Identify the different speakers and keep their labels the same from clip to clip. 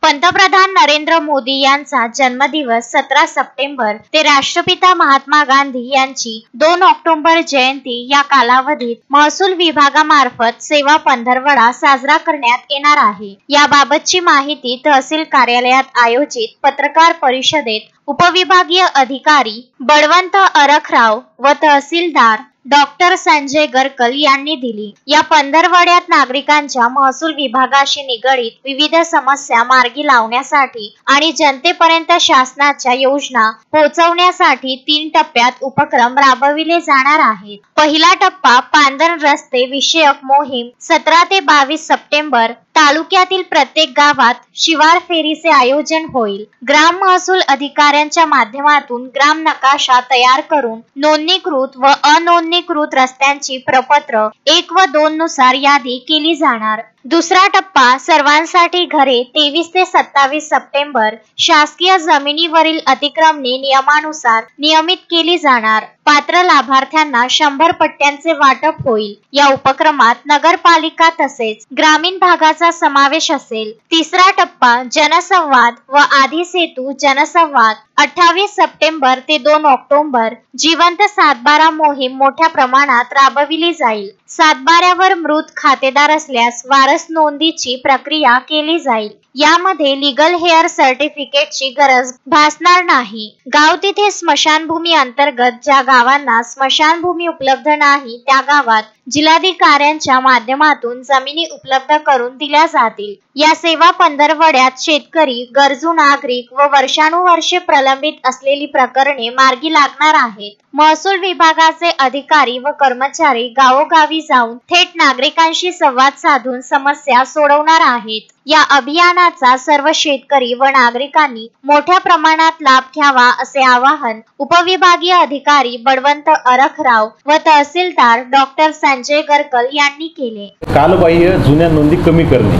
Speaker 1: पंतप्रधान नरेंद्र मोदी यांचा जन्मदिवस 17 सप्टेंबर ते राष्ट्रपिता महात्मा गांधी यांची 2 ऑक्टोबर जयंती या कालावधीत महसूल विभागामार्फत सेवा पंधरवडा साजरा करण्यात येणार आहे। याबाबतची माहिती तहसील कार्यालयात आयोजित पत्रकार परिषदेत उपविभागीय अधिकारी बळवंत अरखराव व तहसीलदार डॉक्टर संजय गरकल यांनी दिली। या पंधरवड्यात नागरिकांच्या महसूल विभागाशी निगडीत विविध समस्या मार्गी लावण्यासाठी आणि जनतेपर्यंत शासनाच्या योजना पोहोचवण्यासाठी 3 टप्प्यात उपक्रम राबविले जाणार आहेत। पहिला टप्पा पांढरण रस्ते विषयक मोहीम 17 ते 22 सप्टेंबर तालुक्यातील प्रत्येक गावात शिवार फेरीचे आयोजन होईल। ग्राम महसूल अधिकाऱ्यांच्या माध्यमातून ग्राम नकाशा तयार करून नोंदणीकृत व अनोंदणीकृत रस्त्यांची प्रपत्र 1 व 2 नुसार यादी केली जाणार। दुसरा टप्पा सर्वांसाठी घरे 23 ते 27 सप्टेंबर शासकीय जमिनीवरील अतिक्रमणे नियमानुसार नियमित केली जाणार। पात्र लाभार्थ्यांना 100 पट्ट्यांचे वाटप होईल। या उपक्रमात नगरपालिका तसेच ग्रामीण भागाचा समावेश असेल। तिसरा टप्पा जनसंवाद व आधी सेतू जनसंवाद 28 सप्टेंबर ते 2 ऑक्टोबर जिवंत सातबारा मोहीम मोठ्या प्रमाणात राबविली जाईल। सातबाऱ्यावर मृत खातेदार असल्यास वारस नोंदीची प्रक्रिया केली जाईल। यामध्ये लीगल हेअर सर्टिफिकेटची गरज भासणार नाही। गाव तिथे स्मशानभूमी अंतर्गत ज्या गावांना स्मशानभूमी उपलब्ध नाही त्या गावात जिल्हाधिकाऱ्यांच्या माध्यमातून जमिनी उपलब्ध करून दिल्या जातील। या सेवा पंधरवड्यात शेतकरी, गरजू नागरिक व वर्षानुवर्षे प्रलंबित असलेली प्रकरणे मार्गी लागणार आहेत। महसूल विभागाचे अधिकारी व कर्मचारी गावोगावी जाऊन थेट नागरिकांशी संवाद साधून समस्या सोडवणार आहेत। या अभियानाचा सर्व शेतकरी व नागरिकांनी मोठ्या प्रमाणात लाभ घ्यावा असे आवाहन उपविभागीय अधिकारी बळवंत अरखराव व तहसीलदार डॉक्टर संजय गरकल यांनी केले।
Speaker 2: कालबाह्य जुन्या नोंदी कमी करणे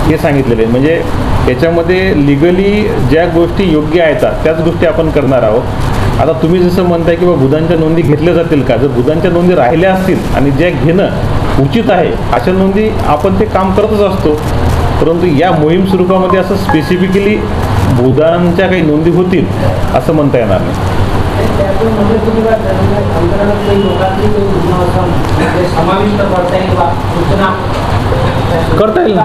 Speaker 2: हे सांगितलेले, म्हणजे याच्यामध्ये लिगली ज्या गोष्टी योग्य आहेत त्याच गोष्टी आपण करणार आहोत। आता तुम्ही जसं म्हणताय की भूतांच्या नोंदी घेतल्या जातील का, जर भूतांच्या नोंदी राहिल्या असतील आणि ज्या घेणं उचित आहे अशा नोंदी आपण ते काम करतच असतो, परंतु या मोहीम स्वरूपामध्ये असं स्पेसिफिकली भूतांच्या काही नोंदी होतील असं म्हणता येणार नाही।
Speaker 3: करता येईल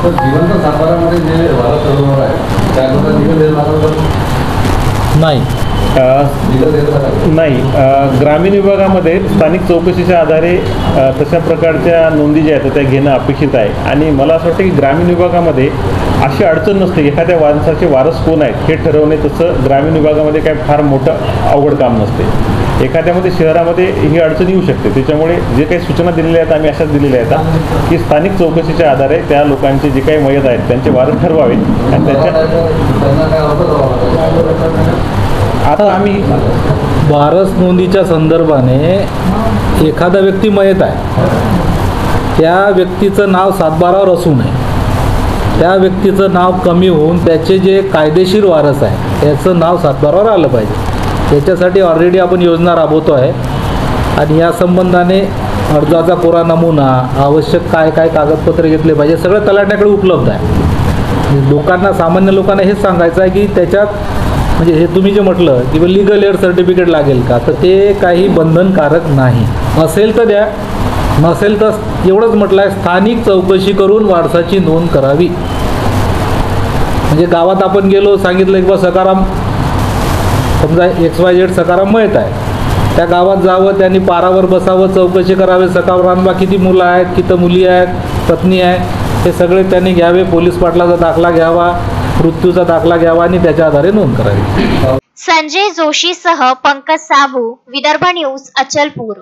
Speaker 4: जिवंत सातबारामध्ये जे वारस सरोवर आहे त्यानंतर
Speaker 2: नाही, ग्रामीण विभागामध्ये स्थानिक चौकशीच्या आधारे तशा प्रकारच्या नोंदी ज्या आहेत त्या घेणं अपेक्षित आहे। आणि मला असं वाटतं की ग्रामीण विभागामध्ये अशी अडचण नसते, एखाद्या वारसाचे वारस कोण आहेत हे ठरवणे तसं ग्रामीण विभागामध्ये काय फार मोठं अवघड काम नसते। एखाद्यामध्ये शहरामध्ये ही अडचण येऊ शकते, त्याच्यामुळे जे काही सूचना दिलेल्या आहेत आम्ही अशाच दिलेल्या आहेत की स्थानिक चौकशीच्या आधारे त्या लोकांचे जे काही मयत आहेत त्यांचे वारस ठरवावे आणि त्याच्या
Speaker 3: आता आम्ही वारस नोंदीच्या संदर्भाने एखादा व्यक्ती मयत आहे, त्या व्यक्तीचं नाव सातबारावर असू नये, त्या व्यक्तीचं नाव कमी होऊन त्याचे जे कायदेशीर वारस आहे त्याचं नाव सातबारावर आलं पाहिजे। त्याच्यासाठी ऑलरेडी आपण योजना राबवतो आहे आणि या संबंधाने अर्जाचा कोरा नमुना, आवश्यक काय काय कागदपत्र घेतले पाहिजे सगळं तलाठ्याकडे उपलब्ध आहे। लोकांना, सामान्य लोकांना हेच सांगायचं आहे की त्याच्यात म्हणजे हे तुम्ही जे म्हटलं की लीगल एअर सर्टिफिकेट लागेल का, तर ते काही बंधनकारक नाही। असेल तर द्या, नसेल तर एवढंच म्हटलं आहे स्थानिक चौकशी करून वारसाची नोंद करावी। म्हणजे गावात आपण गेलो, सांगितलं की बा सकाराम, समजा XYZ सकाराम मयत आहे, त्या गावात जावं, त्यांनी पारावर बसावं, चौकशी करावे, सकारामला किती मुलं आहेत, किती मुली आहेत, पत्नी आहे, हे सगळे त्यांनी घ्यावे, पोलीस पाटलाचा दाखला घ्यावा, मृत्यूचा दाखला घ्यावा आणि त्याच्या आधारे नोंद करावी।
Speaker 1: संजय जोशी सह पंकज साबू, विदर्भ न्यूज, अचलपूर।